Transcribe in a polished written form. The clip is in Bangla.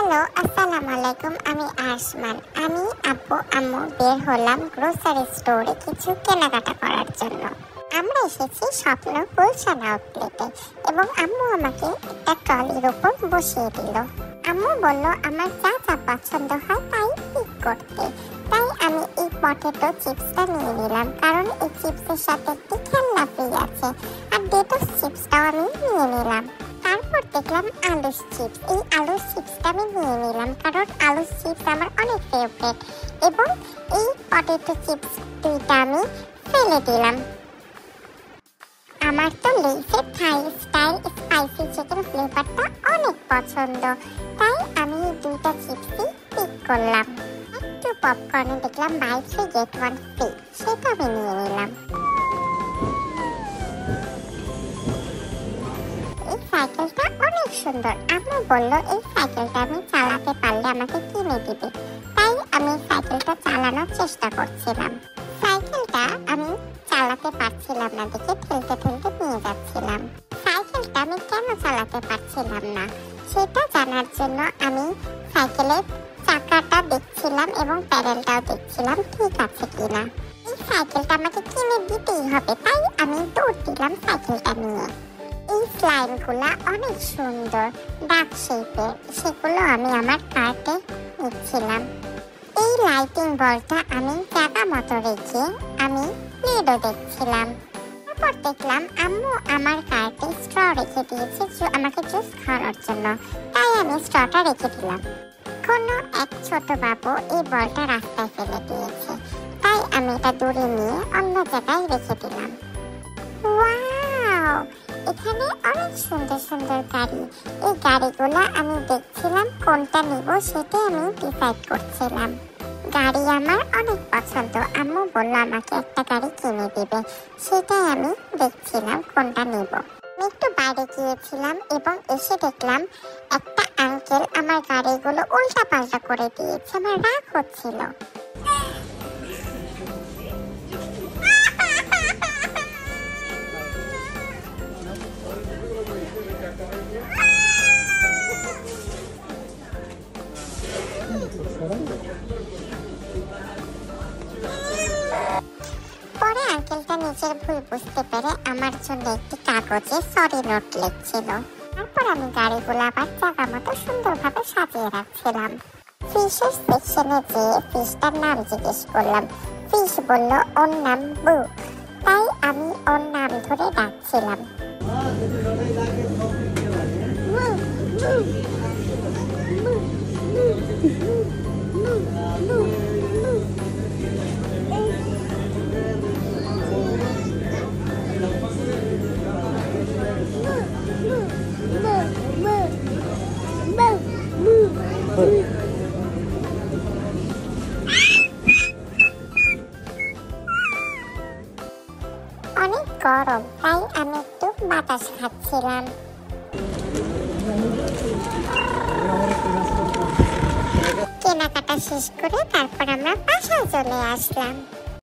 হ্যালো, আসসালামু আলাইকুম। আমি আরশমান। আমি আব্বু আম্মু বের হলাম গ্রোসারি স্টোরে কিছু কেনাকাটা করার জন্য। আমরা এসেছি স্বপ্ন গুলশান আউটলেটে এবং আম্মু আমাকে একটা ট্রলির উপর বসিয়ে দিল। আম্মু বলল আমার যা যা পছন্দ হয় তাই পিক করতে। তাই আমি এই পটেটো চিপসটা নিয়ে নিলাম, কারণ এই চিপসের সাথে একটি খেলনা ফ্রি আছে। আর ডেটোস চিপসটাও আমি নিয়ে নিলাম। তারপর দেখলাম আলুর চিপস। এই আলুর চিপসটা আমি নিয়ে নিলাম, কারণ আলুর চিপস আমার অনেক ফেভারিট। এবং এই পটেটো চিপস দুইটা আমি ফেলে দিলাম। আমার তো লেইসের থাই স্টাইল স্পাইসি চিকেন ফ্লেভারটা অনেক পছন্দ, তাই আমি এই দুইটা চিপসই পিক করলাম। একটু পপকর্নে দেখলাম বাই 3 get 1 ফ্রি, সেটা আমি নিয়ে নিলাম। এই সাইকেলটা অনেক সুন্দর। আম্মু বলল এই সাইকেলটা আমি চালাতে পারলে আমাকে কিনে দিবে, তাই আমি সাইকেলটা চালানোর চেষ্টা করছিলাম। সাইকেলটা আমি চালাতে পারছিলাম না দেখে ঠেলতে ঠেলতে নিয়ে যাচ্ছিলাম। সাইকেলটা আমি কেন চালাতে পারছিলাম না সেটা জানার জন্য আমি সাইকেলের চাকাটা দেখছিলাম এবং প্যাডেলটাও দেখছিলাম ঠিক আছে কিনা। এই সাইকেলটা আমাকে কিনে দিতেই হবে, তাই আমি দৌড় দিলাম সাইকেলটা নিয়ে। এই স্লাইমগুলা অনেক সুন্দর, ডার্ক শেপের, সেগুলো আমি আমার কার্টে নিচ্ছিলাম। এই লাইটিং বলটা আমি জায়গা মতো রেখে আমি প্লেডো দেখছিলাম। তারপর দেখলাম আম্মু আমার কার্টে স্ট্র রেখে দিয়েছে আমাকে জুস খাওয়ানোর জন্য, তাই আমি স্ট্রটা রেখে দিলাম। কোনো এক ছোট বাবু এই বলটা রাস্তায় ফেলে দিয়েছে, তাই আমি এটা দূরে নিয়ে অন্য জায়গায় রেখে দিলাম। ওয়াও, এখানে অনেক সুন্দর সুন্দর গাড়ি। এই গাড়িগুলো আমি দেখছিলাম, কোনটা নিব সেটাই আমি ডিসাইড করছিলাম। গাড়ি আমার অনেক পছন্দ। আম্মু বলল আমাকে একটা গাড়ি কিনে দিবে, সেটাই আমি দেখছিলাম কোনটা নিব। আমি একটু বাইরে গিয়েছিলাম এবং এসে দেখলাম একটা আঙ্কেল আমার গাড়িগুলো উল্টা পাল্টা করে দিয়েছে। আমার রাগ হচ্ছিল। পরে আঙ্কেলটা নিজের ভুল বুঝতে পেরে আমার জন্য একটি কাগজে সরি নোট লিখছিল। তারপর আমি গাড়িগুলো আবার জায়গা মতো সুন্দরভাবে সাজিয়ে রাখছিলাম। ফিশের সেকশনে যেয়ে ফিশটার নাম জিজ্ঞেস করলাম। ফিশ বলল ওর নাম বু, তাই আমি ওর নাম ধরে ডাকছিলাম। অনেক গরম, তাই আমি একটু বাতাস খাচ্ছিলাম। কেনাকাটা শেষ করে তারপর আমরা বাসায় চলে আসলাম।